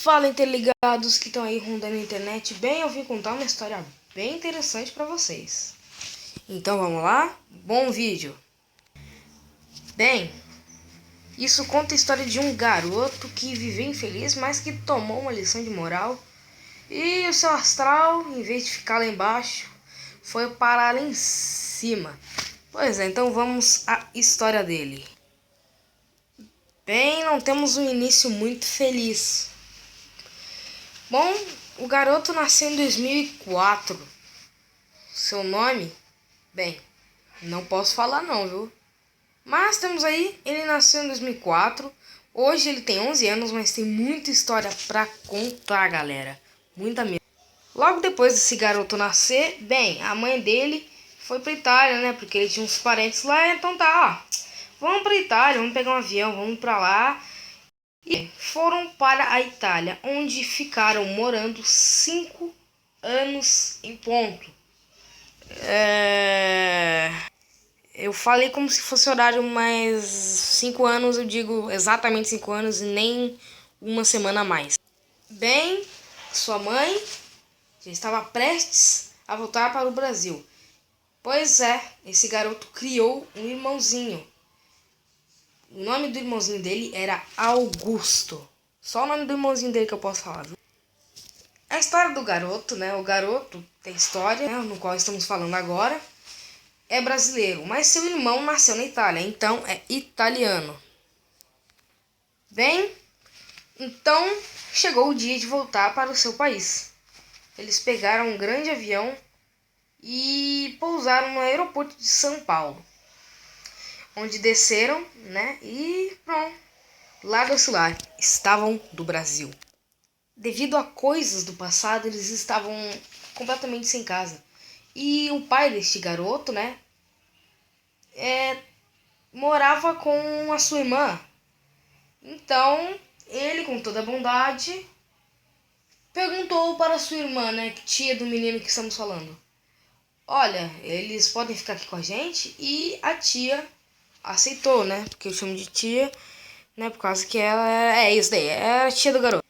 Fala, interligados que estão aí rondando a internet. Bem, eu vim contar uma história bem interessante para vocês. Então vamos lá? Bom vídeo. Bem, isso conta a história de um garoto que viveu infeliz, mas que tomou uma lição de moral. E o seu astral, em vez de ficar lá embaixo, foi parar lá em cima. Pois é, então vamos à história dele. Bem, não temos um início muito feliz. Bom, o garoto nasceu em 2004. Seu nome? Bem, não posso falar não, viu? Mas temos aí, ele nasceu em 2004. Hoje ele tem 11 anos, mas tem muita história pra contar, galera. Muita mesmo. Logo depois desse garoto nascer, bem, a mãe dele foi pra Itália, né? Porque ele tinha uns parentes lá, então tá, ó. Vamos pra Itália, vamos pegar um avião, vamos pra lá. E foram para a Itália, onde ficaram morando 5 anos em ponto. Eu falei como se fosse horário, mas 5 anos, eu digo exatamente 5 anos e nem uma semana a mais. Bem, sua mãe já estava prestes a voltar para o Brasil. Pois é, esse garoto criou um irmãozinho. O nome do irmãozinho dele era Augusto. Só o nome do irmãozinho dele que eu posso falar, viu? A história do garoto, né? O garoto tem história, né, no qual estamos falando agora. É brasileiro, mas seu irmão nasceu na Itália, então é italiano. Bem, então chegou o dia de voltar para o seu país. Eles pegaram um grande avião e pousaram no aeroporto de São Paulo, onde desceram, né? E pronto, lá do celular estavam do Brasil. Devido a coisas do passado, eles estavam completamente sem casa. E o pai deste garoto, né, morava com a sua irmã. Então, ele, com toda a bondade, perguntou para a sua irmã, né, tia do menino que estamos falando: olha, eles podem ficar aqui com a gente? E a tia aceitou, né, porque eu chamo de tia, né, por causa que ela é isso daí, é a tia do garoto.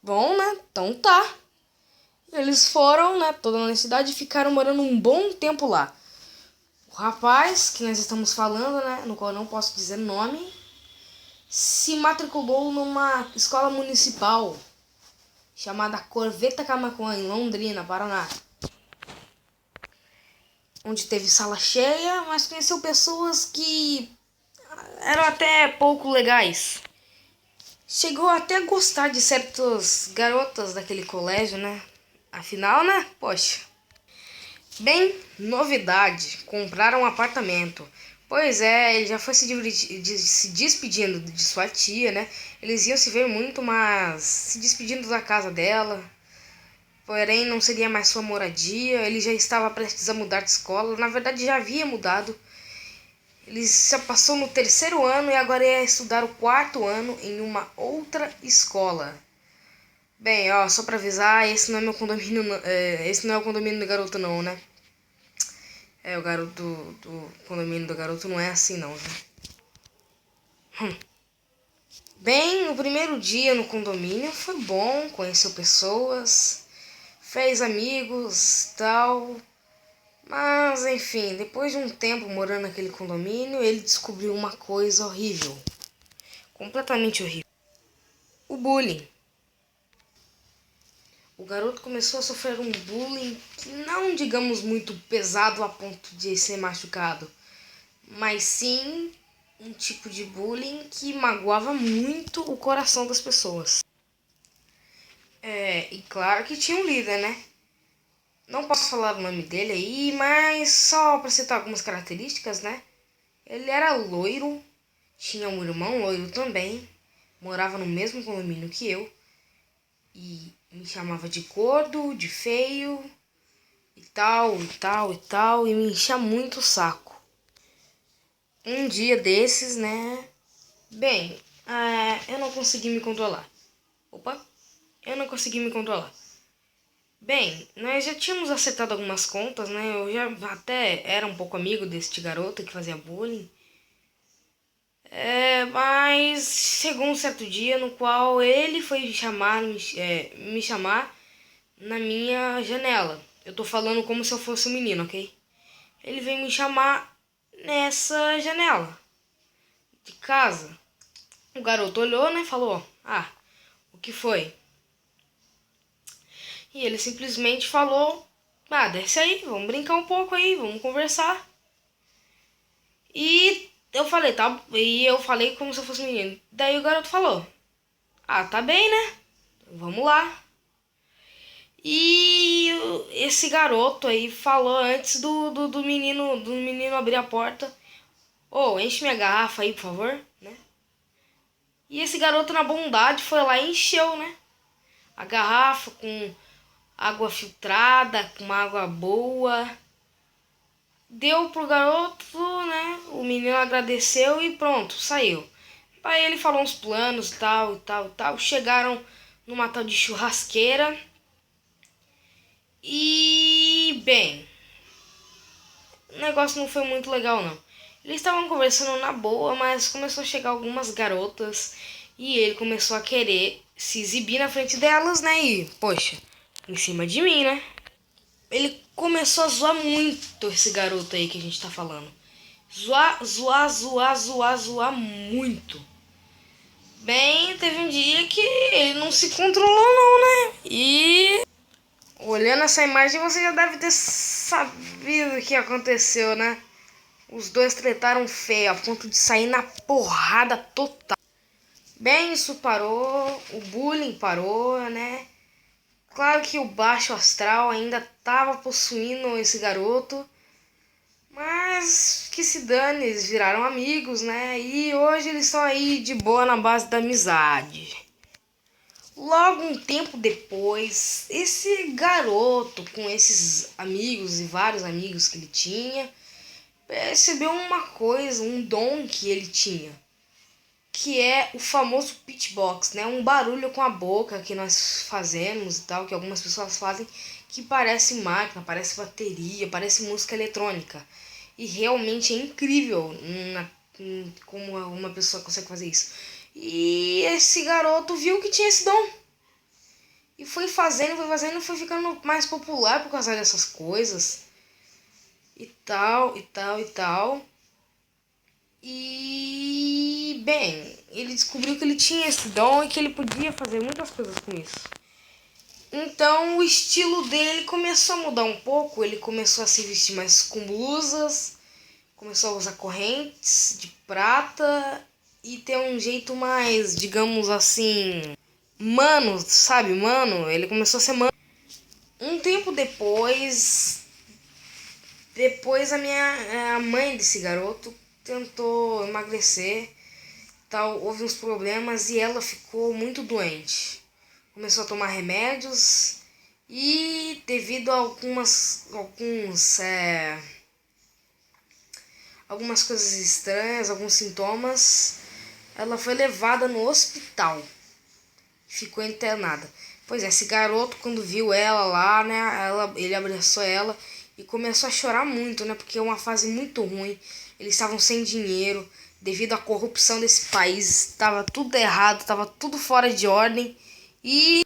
Bom, né, então tá. Eles foram, né, toda na cidade e ficaram morando um bom tempo lá. O rapaz, que nós estamos falando, né, no qual eu não posso dizer nome, se matriculou numa escola municipal chamada Corveta Camaquã, em Londrina, Paraná, onde teve sala cheia, mas conheceu pessoas que eram até pouco legais. Chegou até a gostar de certas garotas daquele colégio, né? Afinal, né? Poxa. Bem, novidade, compraram um apartamento. Pois é, ele já foi se despedindo de sua tia, né? Eles iam se ver muito, mas se despedindo da casa dela. Porém, não seria mais sua moradia. Ele já estava prestes a mudar de escola. Na verdade, já havia mudado. Ele já passou no terceiro ano e agora ia estudar o quarto ano em uma outra escola. Bem, ó, só pra avisar, esse não é meu condomínio, esse não é o condomínio do garoto não, né? O garoto do condomínio do garoto não é assim não, viu? Bem, o primeiro dia no condomínio foi bom, conheceu pessoas, fez amigos, tal. Mas, enfim, depois de um tempo morando naquele condomínio, ele descobriu uma coisa horrível. Completamente horrível. O bullying. O garoto começou a sofrer um bullying que não, digamos, muito pesado a ponto de ser machucado, mas sim um tipo de bullying que magoava muito o coração das pessoas. E claro que tinha um líder, né? Não posso falar o nome dele aí, mas só para citar algumas características, né? Ele era loiro, tinha um irmão loiro também, morava no mesmo condomínio que eu e me chamava de gordo, de feio e tal, e tal, e tal, e me enchia muito o saco. Um dia desses, né? Bem, eu não consegui me controlar. Opa, eu não consegui me controlar. Bem, nós já tínhamos acertado algumas contas, né? Eu já até era um pouco amigo deste garoto que fazia bullying. Mas chegou um certo dia no qual ele foi me chamar na minha janela. Eu tô falando como se eu fosse um menino, ok? Ele veio me chamar nessa janela de casa. O garoto olhou, né? Falou: "Ah, o que foi?" E ele simplesmente falou: "Ah, desce aí, vamos brincar um pouco aí, vamos conversar." E eu falei: "Tá." E eu falei como se eu fosse um menino. Daí o garoto falou: "Ah, tá bem, né? Vamos lá." E esse garoto aí falou antes do menino abrir a porta: "Ô, enche minha garrafa aí, por favor," né? E esse garoto, na bondade, foi lá e encheu, né? A garrafa com água filtrada, com uma água boa. Deu pro garoto, né? O menino agradeceu e pronto, saiu. Aí ele falou uns planos, tal e tal e tal. Chegaram numa tal de churrasqueira. E, bem, o negócio não foi muito legal, não. Eles estavam conversando na boa, mas começou a chegar algumas garotas e ele começou a querer se exibir na frente delas, né? E, poxa, em cima de mim, né? Ele começou a zoar muito esse garoto aí que a gente tá falando. Zoar muito. Bem, teve um dia que ele não se controlou não, né? E olhando essa imagem você já deve ter sabido o que aconteceu, né? Os dois tretaram feio a ponto de sair na porrada total. Bem, isso parou, o bullying parou, né? Claro que o baixo astral ainda tava possuindo esse garoto, mas que se dane, eles viraram amigos, né? E hoje eles estão aí de boa na base da amizade. Logo um tempo depois, esse garoto com esses amigos e vários amigos que ele tinha, percebeu uma coisa, um dom que ele tinha, que é o famoso pitchbox, né? Um barulho com a boca que nós fazemos e tal, que algumas pessoas fazem, que parece máquina, parece bateria, parece música eletrônica. E realmente é incrível como uma pessoa consegue fazer isso. E esse garoto viu que tinha esse dom. E foi ficando mais popular por causa dessas coisas. E tal, e tal, e tal. E, bem, ele descobriu que ele tinha esse dom e que ele podia fazer muitas coisas com isso. Então o estilo dele começou a mudar um pouco. Ele começou a se vestir mais com blusas, começou a usar correntes de prata e ter um jeito mais, digamos assim, mano, sabe, mano? Ele começou a ser mano. Um tempo depois a mãe desse garoto tentou emagrecer, tal, houve uns problemas e ela ficou muito doente. Começou a tomar remédios e devido a algumas coisas estranhas, alguns sintomas, ela foi levada no hospital. Ficou internada. Pois é, esse garoto quando viu ela lá, né, ele abraçou ela e começou a chorar muito, né, porque é uma fase muito ruim. Eles estavam sem dinheiro devido à corrupção desse país, estava tudo errado, estava tudo fora de ordem e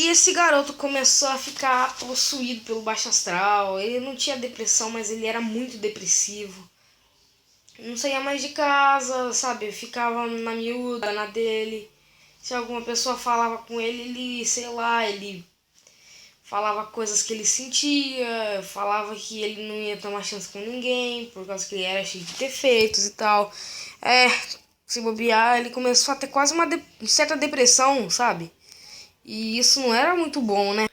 esse garoto começou a ficar possuído pelo baixo astral. Ele não tinha depressão, mas ele era muito depressivo. Não saía mais de casa, sabe? Ficava na miúda, na dele. Se alguma pessoa falava com ele, sei lá, ele falava coisas que ele sentia, falava que ele não ia tomar chance com ninguém, por causa que ele era cheio de defeitos e tal. Se bobear, ele começou a ter quase uma certa depressão, sabe? E isso não era muito bom, né?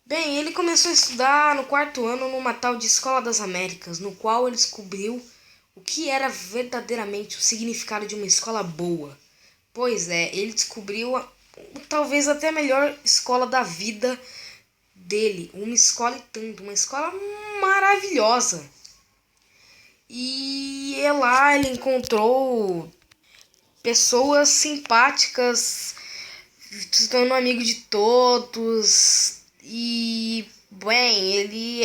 Bem, ele começou a estudar no quarto ano numa tal de Escola das Américas, no qual ele descobriu o que era verdadeiramente o significado de uma escola boa. Pois é, ele descobriu talvez até a melhor escola da vida dele. Uma escola e tanto, uma escola maravilhosa. E lá ele encontrou pessoas simpáticas, se tornou amigo de todos. E, bem, ele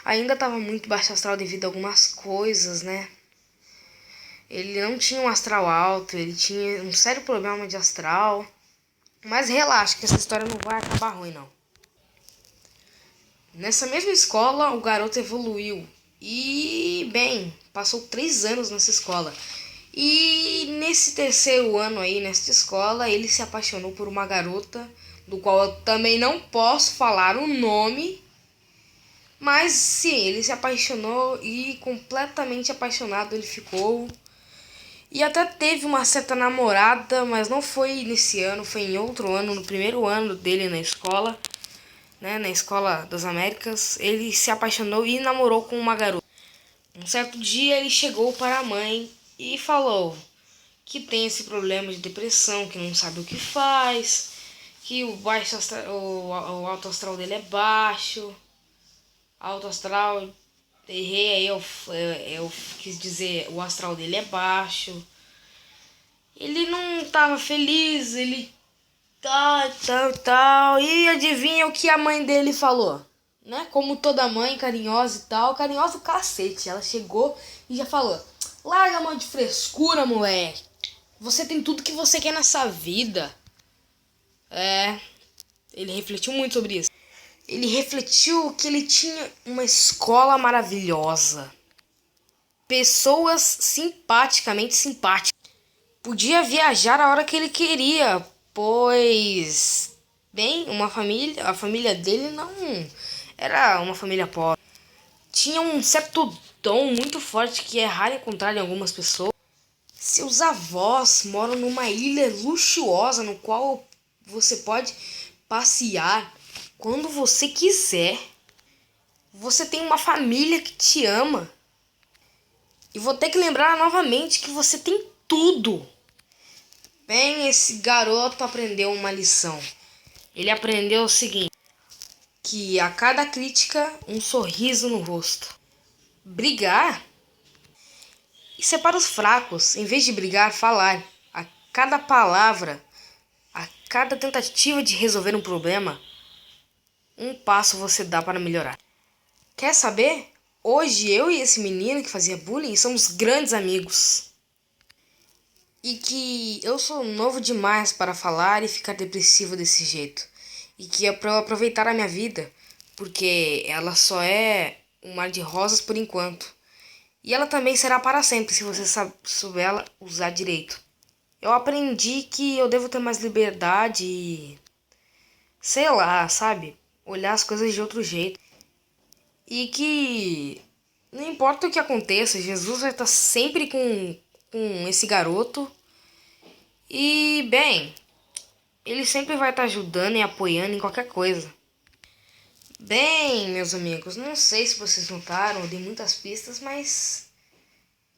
ainda estava muito baixo astral devido a algumas coisas, né? Ele não tinha um astral alto, ele tinha um sério problema de astral. Mas relaxa, que essa história não vai acabar ruim, não. Nessa mesma escola, o garoto evoluiu. E, bem, passou 3 anos nessa escola. E nesse terceiro ano aí, nessa escola, ele se apaixonou por uma garota, do qual eu também não posso falar o nome. Mas sim, ele se apaixonou e completamente apaixonado ele ficou. E até teve uma certa namorada, mas não foi nesse ano, foi em outro ano, no primeiro ano dele na escola, né, na Escola das Américas. Ele se apaixonou e namorou com uma garota. Um certo dia ele chegou para a mãe e falou que tem esse problema de depressão, que não sabe o que faz, que o alto astral dele é baixo. Alto astral, errei aí, eu quis dizer, o astral dele é baixo. Ele não tava feliz, ele tal. E adivinha o que a mãe dele falou? Né? Como toda mãe, carinhosa e tal, carinhosa o cacete. Ela chegou e já falou: larga a mão de frescura, moleque. Você tem tudo que você quer nessa vida. É, ele refletiu muito sobre isso. Ele refletiu que ele tinha uma escola maravilhosa. Pessoas simpaticamente simpáticas. Podia viajar a hora que ele queria, pois, bem, a família dele não era uma família pobre. Tinha um certo dom muito forte que é raro encontrar em algumas pessoas. Seus avós moram numa ilha luxuosa no qual você pode passear quando você quiser. Você tem uma família que te ama. E vou ter que lembrar novamente que você tem tudo. Bem, esse garoto aprendeu uma lição. Ele aprendeu o seguinte: que a cada crítica, um sorriso no rosto. Brigar? Isso é para os fracos. Em vez de brigar, falar. A cada palavra, a cada tentativa de resolver um problema, um passo você dá para melhorar. Quer saber? Hoje eu e esse menino que fazia bullying somos grandes amigos. E que eu sou novo demais para falar e ficar depressivo desse jeito. E que é para eu aproveitar a minha vida, porque ela só é um mar de rosas por enquanto. E ela também será para sempre se você souber ela usar direito. Eu aprendi que eu devo ter mais liberdade e, sei lá, sabe? Olhar as coisas de outro jeito. E que não importa o que aconteça, Jesus vai estar sempre com esse garoto. E, bem, ele sempre vai estar ajudando e apoiando em qualquer coisa. Bem, meus amigos, não sei se vocês notaram, eu dei muitas pistas, mas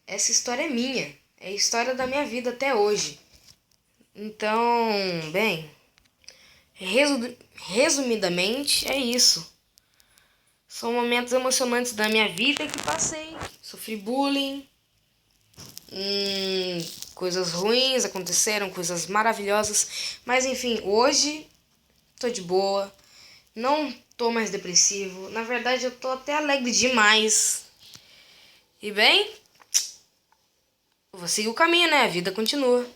essa história é minha. É a história da minha vida até hoje. Então, bem, resumidamente é isso. São momentos emocionantes da minha vida que passei. Sofri bullying. Coisas ruins aconteceram, coisas maravilhosas. Mas enfim, hoje tô de boa. Não tô mais depressivo. Na verdade, eu tô até alegre demais. E bem, vou seguir o caminho, né? A vida continua.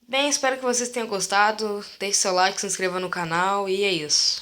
Bem, espero que vocês tenham gostado. Deixe seu like, se inscreva no canal e é isso.